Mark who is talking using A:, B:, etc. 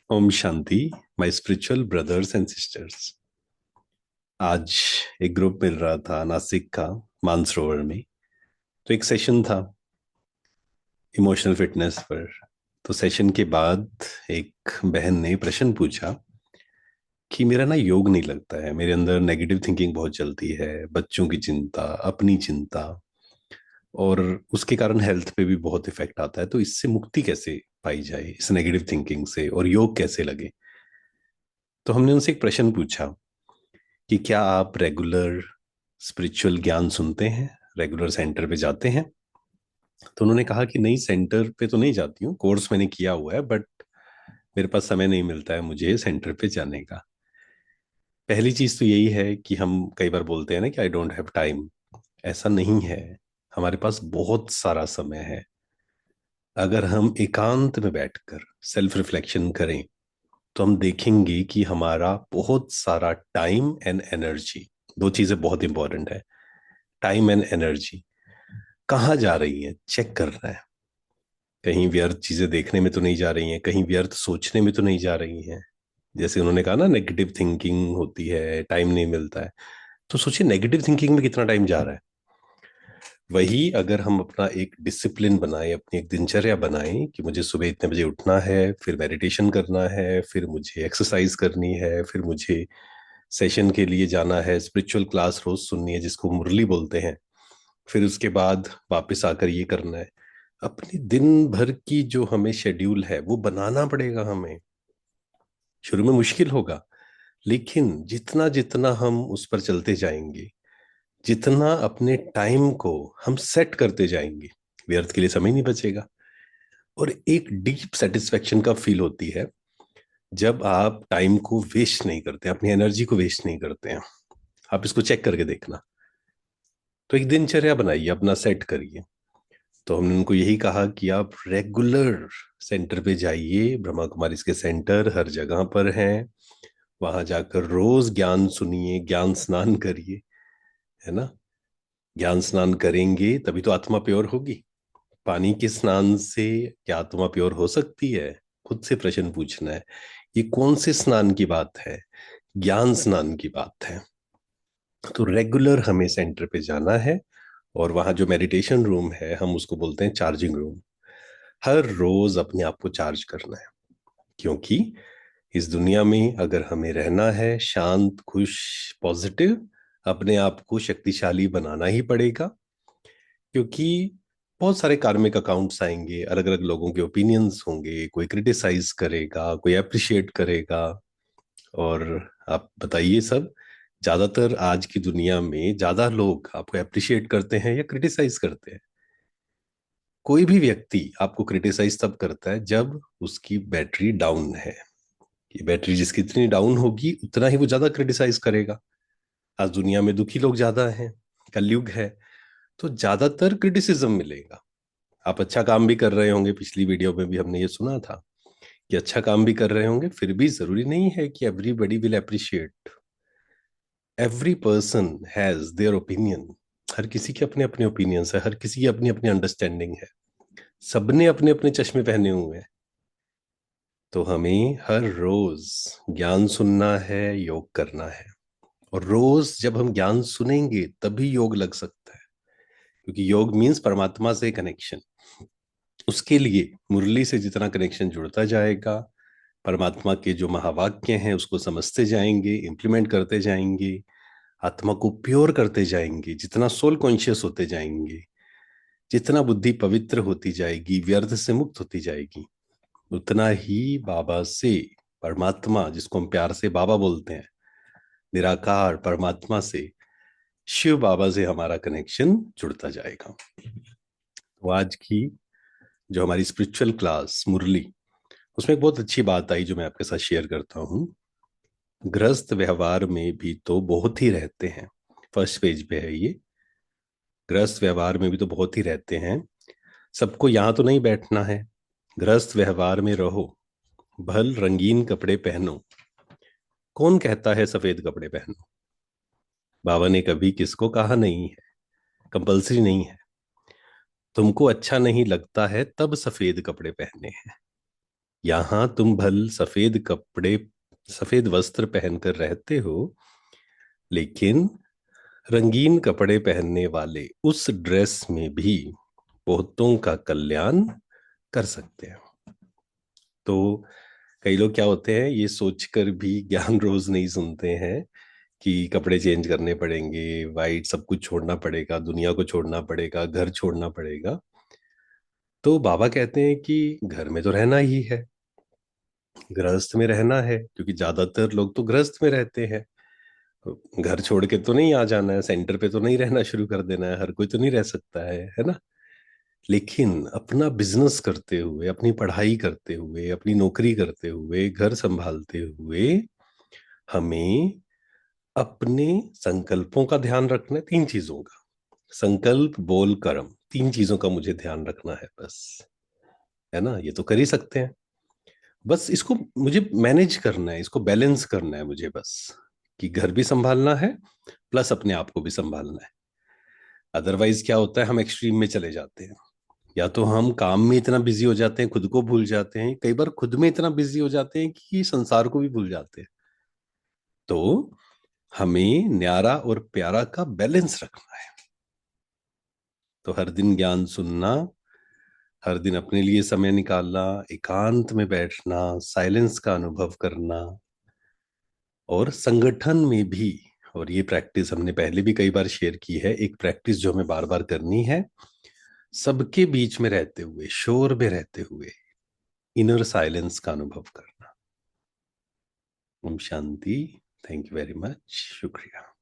A: ओम शांति। My spiritual brothers and sisters. आज एक ग्रुप मिल रहा था नासिक का, मानसरोवर में। तो एक सेशन था इमोशनल फिटनेस पर। तो सेशन के बाद एक बहन ने प्रश्न पूछा कि मेरा ना योग नहीं लगता है, मेरे अंदर नेगेटिव थिंकिंग बहुत चलती है, बच्चों की चिंता, अपनी चिंता, और उसके कारण हेल्थ पे भी बहुत इफेक्ट आता है। तो इससे मुक्ति कैसे पाई जाए, इस नेगेटिव थिंकिंग से, और योग कैसे लगे। तो हमने उनसे एक प्रश्न पूछा कि क्या आप रेगुलर स्पिरिचुअल ज्ञान सुनते हैं, रेगुलर सेंटर पे जाते हैं। तो उन्होंने कहा कि नहीं, सेंटर पे तो नहीं जाती हूँ, कोर्स मैंने किया हुआ है, बट मेरे पास समय नहीं मिलता है मुझे सेंटर पे जाने का। पहली चीज तो यही है कि हम कई बार बोलते हैं ना कि आई डोंट हैव टाइम। ऐसा नहीं है, हमारे पास बहुत सारा समय है। अगर हम एकांत में बैठकर सेल्फ रिफ्लेक्शन करें तो हम देखेंगे कि हमारा बहुत सारा टाइम एंड एनर्जी, दो चीजें बहुत इंपॉर्टेंट है। टाइम एंड एनर्जी कहाँ जा रही है, चेक करना है। कहीं व्यर्थ चीजें देखने में तो नहीं जा रही हैं, कहीं व्यर्थ सोचने में तो नहीं जा रही हैं। जैसे उन्होंने कहा ना, नेगेटिव थिंकिंग होती है, टाइम नहीं मिलता है। तो सोचिए नेगेटिव थिंकिंग में कितना टाइम जा रहा है। वही अगर हम अपना एक डिसिप्लिन बनाए, अपनी एक दिनचर्या बनाए कि मुझे सुबह इतने बजे उठना है, फिर मेडिटेशन करना है, फिर मुझे एक्सरसाइज करनी है, फिर मुझे सेशन के लिए जाना है, स्पिरिचुअल क्लास रोज सुननी है जिसको मुरली बोलते हैं, फिर उसके बाद वापस आकर ये करना है। अपनी दिन भर की जो हमें शेड्यूल है वो बनाना पड़ेगा हमें। शुरू में मुश्किल होगा, लेकिन जितना जितना हम उस पर चलते जाएंगे, जितना अपने टाइम को हम सेट करते जाएंगे, व्यर्थ के लिए समय नहीं बचेगा। और एक डीप सेटिस्फेक्शन का फील होती है जब आप टाइम को वेस्ट नहीं करते, अपनी एनर्जी को वेस्ट नहीं करते हैं। आप इसको चेक करके देखना। तो एक दिनचर्या बनाइए, अपना सेट करिए। तो हमने उनको यही कहा कि आप रेगुलर सेंटर पे जाइए। ब्रह्मा कुमारी के सेंटर हर जगह पर हैं। वहां जाकर रोज ज्ञान सुनिए, ज्ञान स्नान करिए, है ना। ज्ञान स्नान करेंगे तभी तो आत्मा प्योर होगी। पानी के स्नान से क्या आत्मा प्योर हो सकती है? खुद से प्रश्न पूछना है। ये कौन से स्नान की बात है? ज्ञान स्नान की बात है। तो रेगुलर हमें सेंटर पे जाना है। और वहां जो मेडिटेशन रूम है, हम उसको बोलते हैं चार्जिंग रूम। हर रोज अपने आप को चार्ज करना है, क्योंकि इस दुनिया में अगर हमें रहना है शांत, खुश, पॉजिटिव, अपने आप को शक्तिशाली बनाना ही पड़ेगा। क्योंकि बहुत सारे कार्मिक अकाउंट्स आएंगे, अलग अलग लोगों के ओपिनियंस होंगे, कोई क्रिटिसाइज करेगा, कोई अप्रिशिएट करेगा। और आप बताइए सब, ज्यादातर आज की दुनिया में ज्यादा लोग आपको अप्रिशिएट करते हैं या क्रिटिसाइज करते हैं? कोई भी व्यक्ति आपको क्रिटिसाइज तब करता है जब उसकी बैटरी डाउन है। ये बैटरी जिसकी इतनी डाउन होगी उतना ही वो ज्यादा क्रिटिसाइज करेगा। आज दुनिया में दुखी लोग ज्यादा हैं, कलयुग है, तो ज्यादातर क्रिटिसिज्म मिलेगा। आप अच्छा काम भी कर रहे होंगे, पिछली वीडियो में भी हमने ये सुना था कि अच्छा काम भी कर रहे होंगे, फिर भी जरूरी नहीं है कि everybody will appreciate. Every person has their opinion. हर किसी के अपने अपने ओपिनियंस है, हर किसी की अपनी अपनी अंडरस्टैंडिंग है। सबने अपने अपने चश्मे पहने हुए हैं। तो हमें हर रोज ज्ञान सुनना है, योग करना है। और रोज जब हम ज्ञान सुनेंगे तभी योग लग सकता है, क्योंकि योग मीन्स परमात्मा से कनेक्शन। उसके लिए मुरली से जितना कनेक्शन जुड़ता जाएगा, परमात्मा के जो महावाक्य हैं उसको समझते जाएंगे, इंप्लीमेंट करते जाएंगे, आत्मा को प्योर करते जाएंगे, जितना सोल कॉन्शियस होते जाएंगे, जितना बुद्धि पवित्र होती जाएगी, व्यर्थ से मुक्त होती जाएगी, उतना ही बाबा से, परमात्मा जिसको हम प्यार से बाबा बोलते हैं, निराकार परमात्मा से, शिव बाबा से हमारा कनेक्शन जुड़ता जाएगा। तो आज की जो हमारी स्पिरिचुअल क्लास मुरली, उसमें एक बहुत अच्छी बात आई जो मैं आपके साथ शेयर करता हूँ। गृहस्थ व्यवहार में भी तो बहुत ही रहते हैं। फर्स्ट पेज पे है ये। गृहस्थ व्यवहार में भी तो बहुत ही रहते हैं। सबको यहाँ तो नहीं बैठना है। गृहस्थ व्यवहार में रहो, भल रंगीन कपड़े पहनो। कौन कहता है सफेद कपड़े पहनो? बाबा ने कभी किसको कहा नहीं है, कंपल्सरी नहीं है। तुमको अच्छा नहीं लगता है तब सफेद कपड़े पहने हैं, यहां तुम भल सफेद कपड़े, सफेद वस्त्र पहनकर रहते हो, लेकिन रंगीन कपड़े पहनने वाले उस ड्रेस में भी बहुतों का कल्याण कर सकते हैं। तो कई लोग क्या होते हैं, ये सोचकर भी ज्ञान रोज नहीं सुनते हैं कि कपड़े चेंज करने पड़ेंगे, वाइट सब कुछ छोड़ना पड़ेगा, दुनिया को छोड़ना पड़ेगा, घर छोड़ना पड़ेगा। तो बाबा कहते हैं कि घर में तो रहना ही है, गृहस्थ में रहना है, क्योंकि ज्यादातर लोग तो गृहस्थ में रहते हैं। घर छोड़ के तो नहीं आ जाना है, सेंटर पे तो नहीं रहना शुरू कर देना है, हर कोई तो नहीं रह सकता है ना। लेकिन अपना बिजनेस करते हुए, अपनी पढ़ाई करते हुए, अपनी नौकरी करते हुए, घर संभालते हुए हमें अपने संकल्पों का ध्यान रखना है। तीन चीजों का, संकल्प, बोल, कर्म, तीन चीजों का मुझे ध्यान रखना है बस, है ना। ये तो कर ही सकते हैं, बस इसको मुझे मैनेज करना है, इसको बैलेंस करना है मुझे बस, कि घर भी संभालना है प्लस अपने आप को भी संभालना है। अदरवाइज क्या होता है, हम एक्सट्रीम में चले जाते हैं। या तो हम काम में इतना बिजी हो जाते हैं, खुद को भूल जाते हैं, कई बार खुद में इतना बिजी हो जाते हैं कि संसार को भी भूल जाते हैं। तो हमें न्यारा और प्यारा का बैलेंस रखना है। तो हर दिन ज्ञान सुनना, हर दिन अपने लिए समय निकालना, एकांत में बैठना, साइलेंस का अनुभव करना, और संगठन में भी। और ये प्रैक्टिस हमने पहले भी कई बार शेयर की है, एक प्रैक्टिस जो हमें बार बार करनी है, सबके बीच में रहते हुए, शोर में रहते हुए इनर साइलेंस का अनुभव करना। Om Shanti. Thank you very much. शुक्रिया।